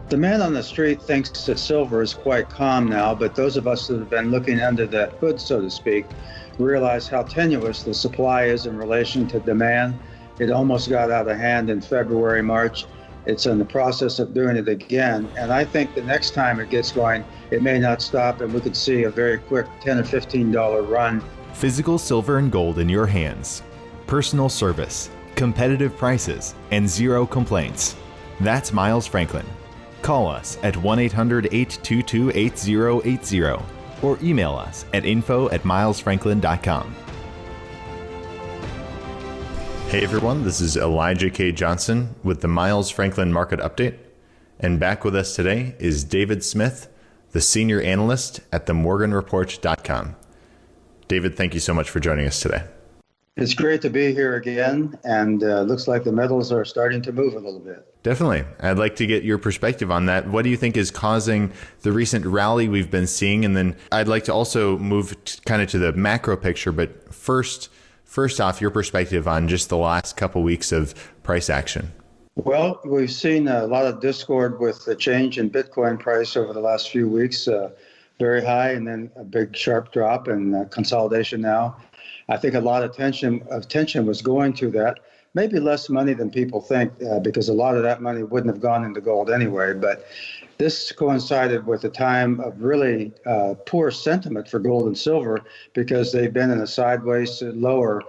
The man on the street thinks that silver is quite calm now, but those of us that have been looking under the hood, so to speak, realize how tenuous the supply is in relation to demand. It almost got out of hand in February, March. It's in the process of doing it again. And I think the next time it gets going, it may not stop, and we could see a very quick $10 or $15 run. Physical silver and gold in your hands. Personal service, competitive prices, and zero complaints. That's Miles Franklin. Call us at 1-800-822-8080 or email us at info@milesfranklin.com. Hey everyone, this is Elijah K. Johnson with the Miles Franklin Market Update. And back with us today is David Smith, the Senior Analyst at themorganreport.com. David, thank you so much for joining us today. It's great to be here again, and looks like the metals are starting to move a little bit. Definitely. I'd like to get your perspective on that. What do you think is causing the recent rally we've been seeing? And then I'd like to also move kind of to the macro picture, but first off, your perspective on just the last couple weeks of price action. Well, we've seen a lot of discord with the change in Bitcoin price over the last few weeks, very high and then a big sharp drop and consolidation now. I think a lot of tension was going to that. Maybe less money than people think, because a lot of that money wouldn't have gone into gold anyway. But this coincided with a time of really poor sentiment for gold and silver because they've been in a sideways to lower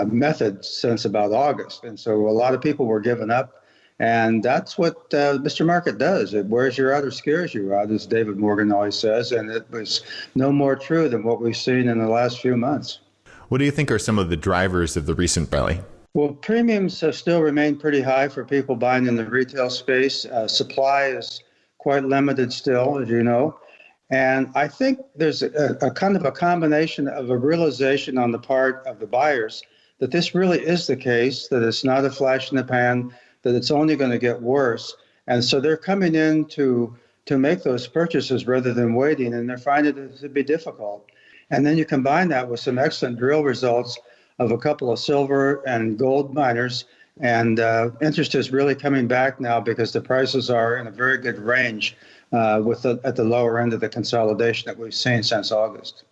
method since about August. And so a lot of people were giving up. And that's what Mr. Market does. It wears you out or scares you out, as David Morgan always says. And it was no more true than what we've seen in the last few months. What do you think are some of the drivers of the recent rally? Well, premiums have still remained pretty high for people buying in the retail space. Supply is quite limited still, as you know. And I think there's a kind of a combination of a realization on the part of the buyers that this really is the case, that it's not a flash in the pan, that it's only going to get worse. And so they're coming in to make those purchases rather than waiting, and they're finding it to be difficult. And then you combine that with some excellent drill results of a couple of silver and gold miners, and interest is really coming back now because the prices are in a very good range at the lower end of the consolidation that we've seen since August.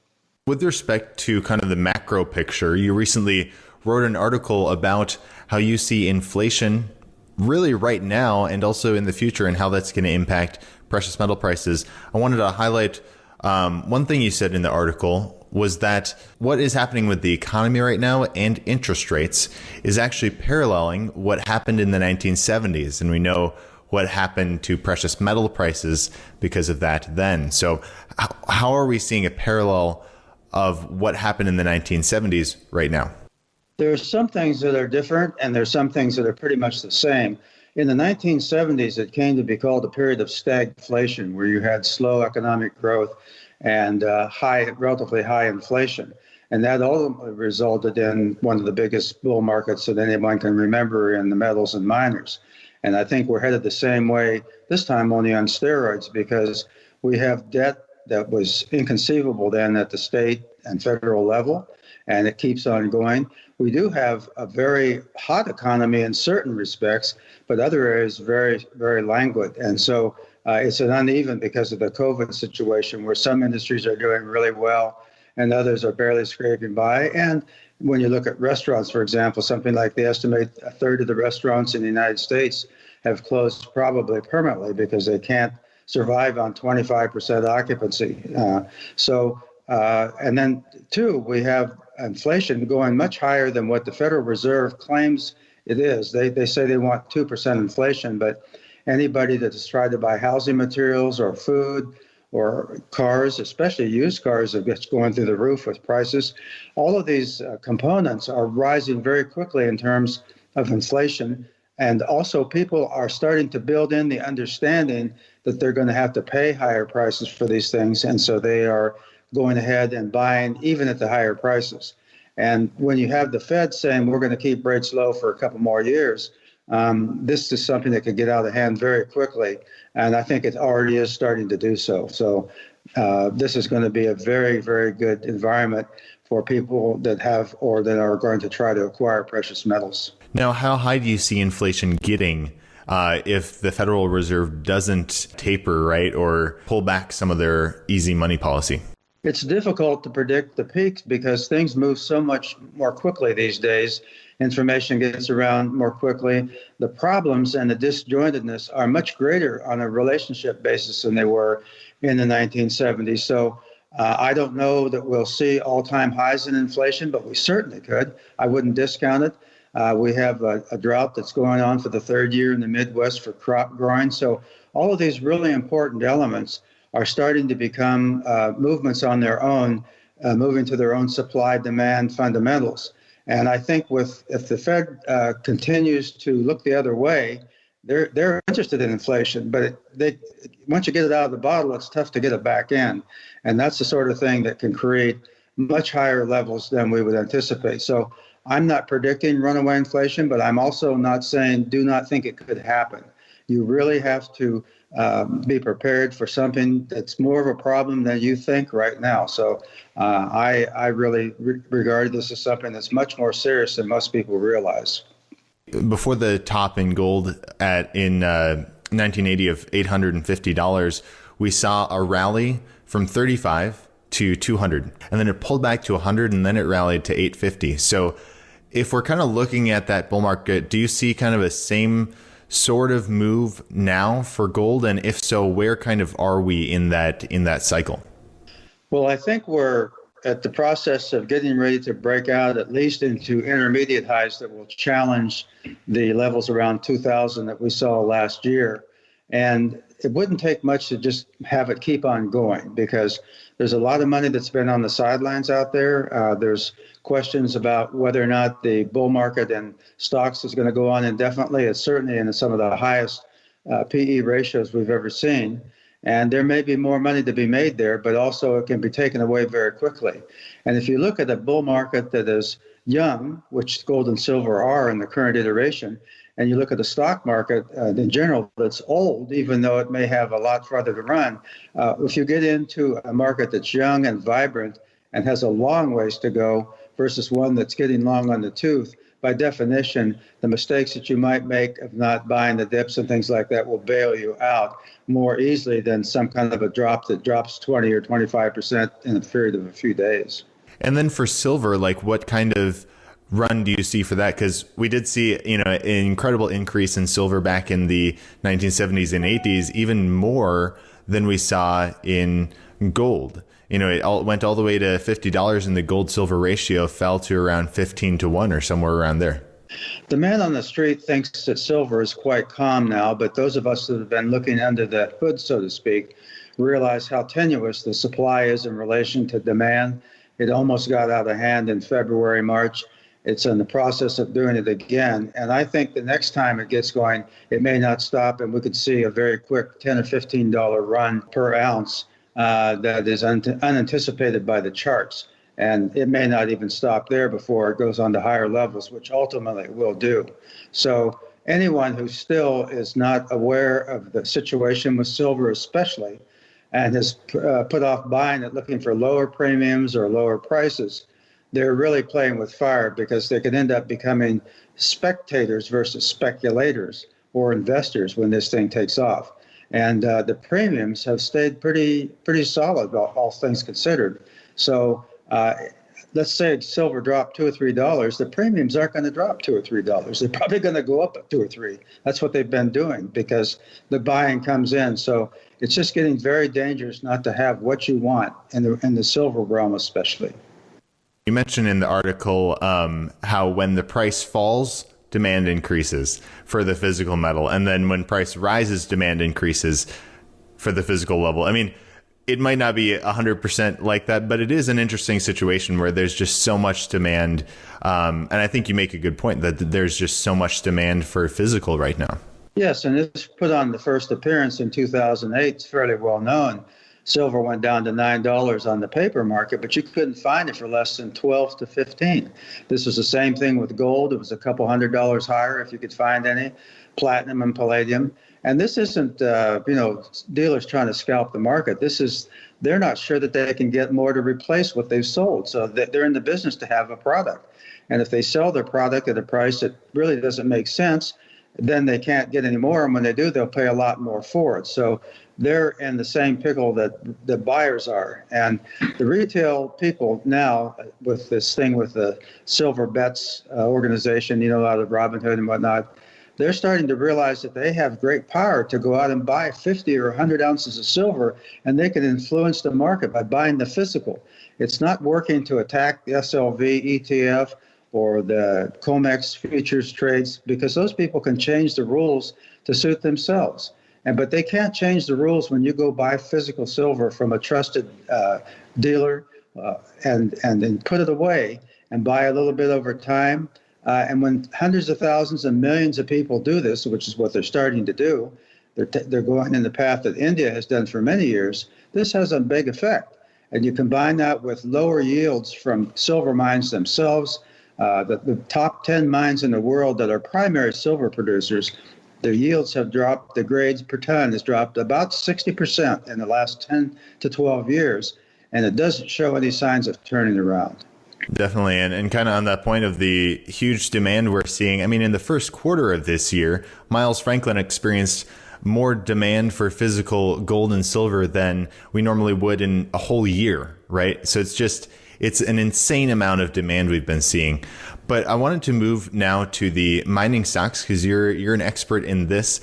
With respect to kind of the macro picture, you recently wrote an article about how you see inflation really right now and also in the future and how that's going to impact precious metal prices. I wanted to highlight one thing you said in the article was that what is happening with the economy right now and interest rates is actually paralleling what happened in the 1970s. And we know what happened to precious metal prices because of that then. So how are we seeing a parallel of what happened in the 1970s right now? There are some things that are different, and there's some things that are pretty much the same. In the 1970s, it came to be called a period of stagflation, where you had slow economic growth and relatively high inflation. And that ultimately resulted in one of the biggest bull markets that anyone can remember in the metals and miners. And I think we're headed the same way this time, only on steroids, because we have debt that was inconceivable then at the state and federal level, and it keeps on going. We do have a very hot economy in certain respects, but other areas very, very languid. And so it's an uneven because of the COVID situation where some industries are doing really well and others are barely scraping by. And when you look at restaurants, for example, something like they estimate a third of the restaurants in the United States have closed probably permanently because they can't survive on 25% occupancy. And then two, we have inflation going much higher than what the Federal Reserve claims it is. They say they want 2% inflation, but anybody that has tried to buy housing materials or food or cars, especially used cars, are just going through the roof with prices. All of these components are rising very quickly in terms of inflation. And also people are starting to build in the understanding that they're going to have to pay higher prices for these things. And so they are going ahead and buying even at the higher prices. And when you have the Fed saying we're going to keep rates low for a couple more years, this is something that could get out of hand very quickly. And I think it already is starting to do so. So this is going to be a very, very good environment for people that have or that are going to try to acquire precious metals. Now, how high do you see inflation getting if the Federal Reserve doesn't taper, right, or pull back some of their easy money policy? It's difficult to predict the peaks because things move so much more quickly these days. Information gets around more quickly. The problems and the disjointedness are much greater on a relationship basis than they were in the 1970s. So I don't know that we'll see all-time highs in inflation, but we certainly could. I wouldn't discount it. We have a drought that's going on for the third year in the Midwest for crop growing. So all of these really important elements are starting to become movements on their own, moving to their own supply-demand fundamentals. And I think if the Fed continues to look the other way, they're interested in inflation, but once you get it out of the bottle, it's tough to get it back in. And that's the sort of thing that can create much higher levels than we would anticipate. So I'm not predicting runaway inflation, but I'm also not saying do not think it could happen. You really have to be prepared for something that's more of a problem than you think right now. So I really regard this as something that's much more serious than most people realize. Before the top in gold in 1980 of $850, we saw a rally from 35 to 200, and then it pulled back to 100, and then it rallied to 850. So if we're kind of looking at that bull market, do you see kind of a same sort of move now for gold? And if so, where kind of are we in that cycle? Well, I think we're at the process of getting ready to break out at least into intermediate highs that will challenge the levels around 2000 that we saw last year. And it wouldn't take much to just have it keep on going because there's a lot of money that's been on the sidelines out there. There's questions about whether or not the bull market and stocks is going to go on indefinitely. It's certainly in some of the highest PE ratios we've ever seen. And there may be more money to be made there, but also it can be taken away very quickly. And if you look at a bull market that is young, which gold and silver are in the current iteration, and you look at the stock market in general that's old, even though it may have a lot farther to run, if you get into a market that's young and vibrant and has a long ways to go versus one that's getting long on the tooth, by definition, the mistakes that you might make of not buying the dips and things like that will bail you out more easily than some kind of a drop that drops 20 or 25% in a period of a few days. And then for silver, like what kind of run do you see for that? Because we did see, an incredible increase in silver back in the 1970s and 80s, even more than we saw in gold. It went all the way to $50, and the gold silver ratio fell to around 15 to 1 or somewhere around there. The man on the street thinks that silver is quite calm now, but those of us that have been looking under the hood, so to speak, realize how tenuous the supply is in relation to demand. It almost got out of hand in February, March. It's in the process of doing it again. And I think the next time it gets going, it may not stop, and we could see a very quick $10 or $15 run per ounce that is unanticipated by the charts. And it may not even stop there before it goes on to higher levels, which ultimately it will do. So anyone who still is not aware of the situation with silver especially, and has put off buying it looking for lower premiums or lower prices, they're really playing with fire because they could end up becoming spectators versus speculators or investors when this thing takes off. And the premiums have stayed pretty solid, all things considered. So let's say silver dropped $2 or $3, the premiums aren't going to drop $2 or $3. They're probably going to go up 2 or 3. That's what they've been doing because the buying comes in. So it's just getting very dangerous not to have what you want in the silver realm especially. You mentioned in the article how when the price falls, demand increases for the physical metal. And then when price rises, demand increases for the physical level. I mean, it might not be 100% like that, but it is an interesting situation where there's just so much demand. And I think you make a good point that there's just so much demand for physical right now. Yes, and this put on the first appearance in 2008. It's fairly well known. Silver went down to $9 on the paper market, but you couldn't find it for less than 12 to 15. This was the same thing with gold. It was a couple $100 higher if you could find any, platinum and palladium. And this isn't, dealers trying to scalp the market. They're not sure that they can get more to replace what they've sold. So they're in the business to have a product. And if they sell their product at a price that really doesn't make sense, then they can't get any more. And when they do, they'll pay a lot more for it. So they're in the same pickle that the buyers are. And the retail people now, with this thing with the Silver Bets organization, out of Robinhood and whatnot, they're starting to realize that they have great power to go out and buy 50 or 100 ounces of silver, and they can influence the market by buying the physical. It's not working to attack the SLV ETF or the COMEX futures trades, because those people can change the rules to suit themselves. But they can't change the rules when you go buy physical silver from a trusted dealer and then put it away and buy a little bit over time. And when hundreds of thousands and millions of people do this, which is what they're starting to do, they're going in the path that India has done for many years. This has a big effect. And you combine that with lower yields from silver mines themselves. The top 10 mines in the world that are primary silver producers, their yields have dropped, the grades per ton has dropped about 60% in the last 10 to 12 years, and it doesn't show any signs of turning around. Definitely. And kind of on that point of the huge demand we're seeing, I mean, in the first quarter of this year, Miles Franklin experienced more demand for physical gold and silver than we normally would in a whole year, right? So it's an insane amount of demand we've been seeing. But I wanted to move now to the mining stocks, because you're an expert in this.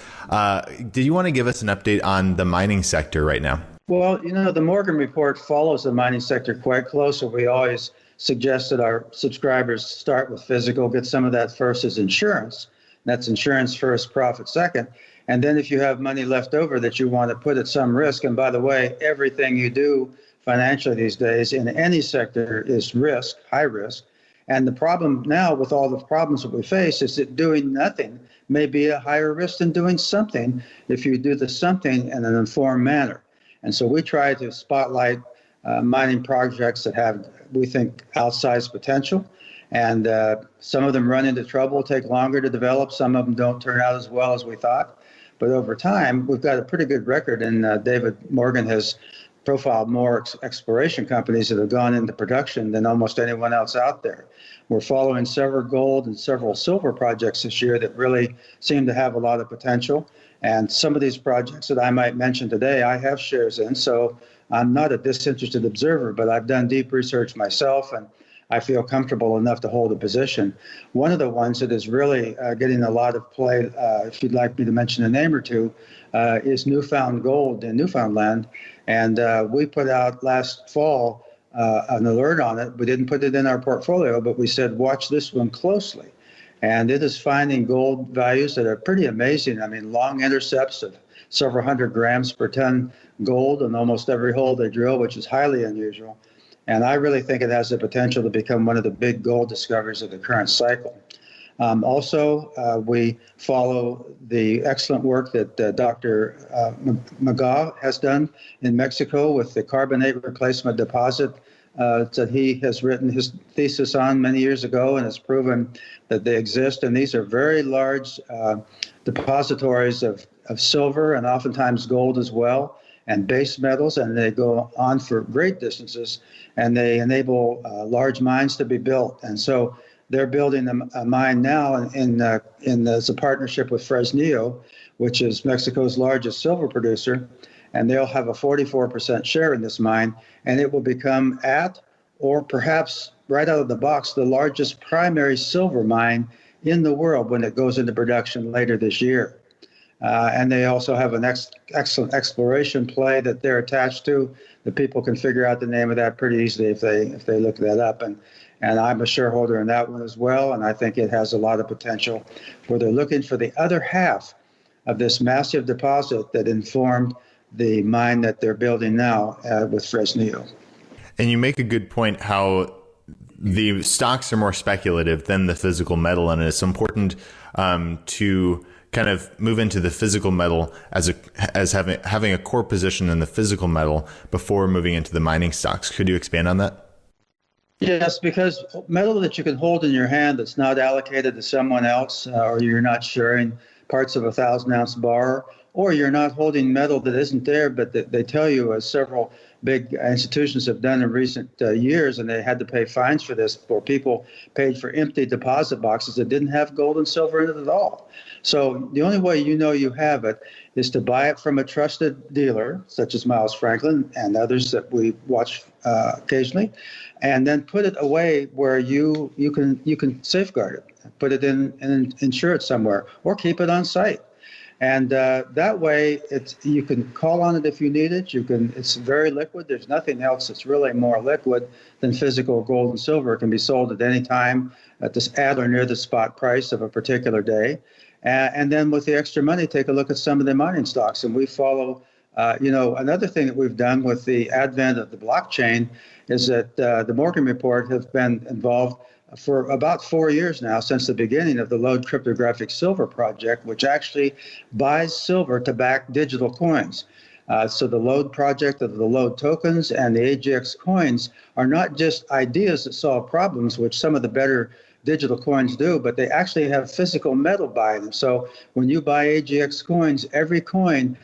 Do you want to give us an update on the mining sector right now? Well, the Morgan report follows the mining sector quite closely. We always suggest that our subscribers start with physical, get some of that first as insurance. That's insurance first, profit second. And then if you have money left over that you want to put at some risk, and by the way, everything you do financially these days in any sector is risk, high risk. And the problem now with all the problems that we face is that doing nothing may be a higher risk than doing something if you do the something in an informed manner. And so we try to spotlight mining projects that have, we think, outsized potential. And some of them run into trouble, take longer to develop. Some of them don't turn out as well as we thought. But over time, we've got a pretty good record. And David Morgan has profiled more exploration companies that have gone into production than almost anyone else out there. We're following several gold and several silver projects this year that really seem to have a lot of potential. And some of these projects that I might mention today, I have shares in. So I'm not a disinterested observer, but I've done deep research myself, and I feel comfortable enough to hold a position. One of the ones that is really getting a lot of play, if you'd like me to mention a name or two, is Newfound Gold in Newfoundland. And we put out last fall an alert on it. We didn't put it in our portfolio, but we said, watch this one closely. And it is finding gold values that are pretty amazing. I mean, long intercepts of several hundred grams per ton gold in almost every hole they drill, which is highly unusual. And I really think it has the potential to become one of the big gold discoveries of the current cycle. Also, we follow the excellent work that Dr. McGaw has done in Mexico with the carbonate replacement deposit that he has written his thesis on many years ago and has proven that they exist. And these are very large depositories of silver and oftentimes gold as well, and base metals, and they go on for great distances, and they enable large mines to be built. And so they're building a mine now as a partnership with Fresnillo, which is Mexico's largest silver producer, and they'll have a 44% share in this mine, and it will become at, or perhaps right out of the box, the largest primary silver mine in the world when it goes into production later this year. And they also have an excellent exploration play that they're attached to. The people can figure out the name of that pretty easily if they look that up. And I'm a shareholder in that one as well, and I think it has a lot of potential, where they're looking for the other half of this massive deposit that informed the mine that they're building now with Fresnillo. And you make a good point how the stocks are more speculative than the physical metal, and it's important to kind of move into the physical metal as having a core position in the physical metal before moving into the mining stocks. Could you expand on that? Yes, because metal that you can hold in your hand that's not allocated to someone else, or you're not sharing parts of a 1,000-ounce bar, or you're not holding metal that isn't there, but they tell you, as several big institutions have done in recent years, and they had to pay fines for this, for people paid for empty deposit boxes that didn't have gold and silver in it at all. So the only way you know you have it is to buy it from a trusted dealer, such as Miles Franklin and others that we watch occasionally, and then put it away where you can safeguard it, put it in and insure it somewhere, or keep it on site. And that way, you can call on it if you need it. It's very liquid. There's nothing else that's really more liquid than physical gold and silver. It can be sold at any time at or near the spot price of a particular day. And then with the extra money, take a look at some of the mining stocks. And we follow, another thing that we've done with the advent of the blockchain is that the Morgan Report have been involved for about 4 years now, since the beginning of the Lode Cryptographic Silver Project, which actually buys silver to back digital coins. So the Lode project of the Lode tokens and the AGX coins are not just ideas that solve problems, which some of the better digital coins do, but they actually have physical metal by them. So when you buy AGX coins, every coin,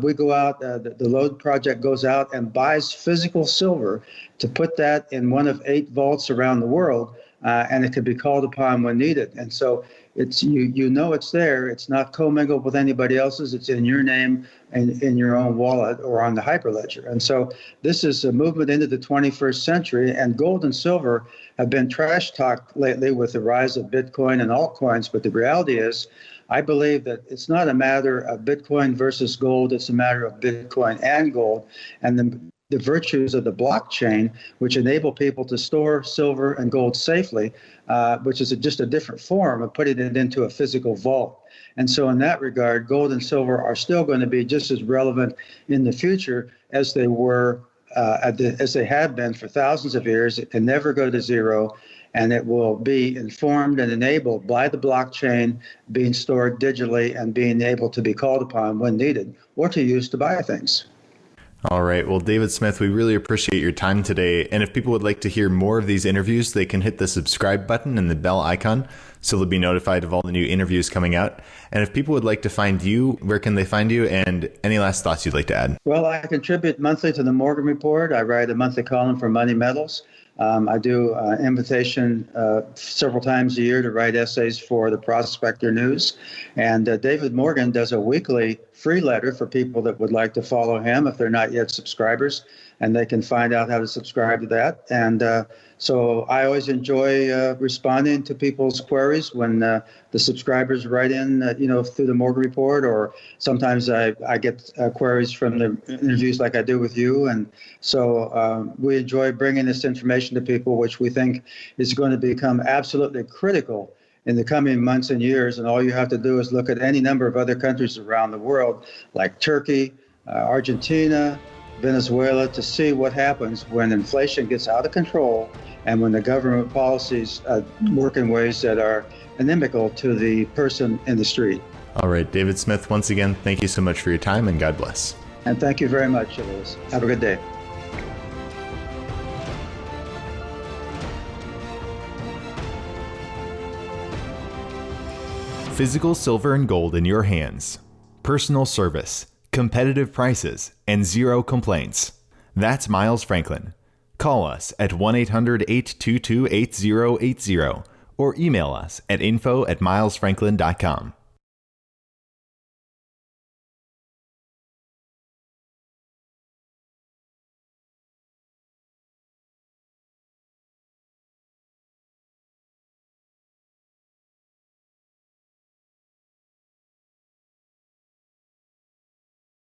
we go out, the Lode project goes out and buys physical silver to put that in one of 8 vaults around the world. And it can be called upon when needed. And so it's it's there. It's not commingled with anybody else's. It's in your name and in your own wallet or on the Hyperledger. And so this is a movement into the 21st century. And gold and silver have been trash talked lately with the rise of Bitcoin and altcoins. But the reality is, I believe that it's not a matter of Bitcoin versus gold. It's a matter of Bitcoin and gold. And the virtues of the blockchain, which enable people to store silver and gold safely, which is just a different form of putting it into a physical vault. And so in that regard, gold and silver are still going to be just as relevant in the future as they were, as they have been for thousands of years. It can never go to zero, and it will be informed and enabled by the blockchain, being stored digitally and being able to be called upon when needed or to use to buy things. All right. Well, David Smith, we really appreciate your time today. And if people would like to hear more of these interviews, they can hit the subscribe button and the bell icon so they'll be notified of all the new interviews coming out. And if people would like to find you, where can they find you? And any last thoughts you'd like to add? Well, I contribute monthly to the Morgan Report. I write a monthly column for Money Metals. I do invitation several times a year to write essays for the Prospector News. And David Morgan does a weekly free letter for people that would like to follow him if they're not yet subscribers, and they can find out how to subscribe to that. And so I always enjoy responding to people's queries when the subscribers write in, through the Morgan Report, or sometimes I get queries from the interviews like I do with you. And so we enjoy bringing this information to people, which we think is going to become absolutely critical in the coming months and years. And all you have to do is look at any number of other countries around the world, like Turkey, Argentina, Venezuela, to see what happens when inflation gets out of control and when the government policies work in ways that are inimical to the person in the street. All right, David Smith, once again, thank you so much for your time, and God bless. And thank you very much, Elias. Have a good day. Physical silver and gold in your hands. Personal service, competitive prices, and zero complaints. That's Miles Franklin. Call us at 1-800-822-8080 or email us at info@milesfranklin.com.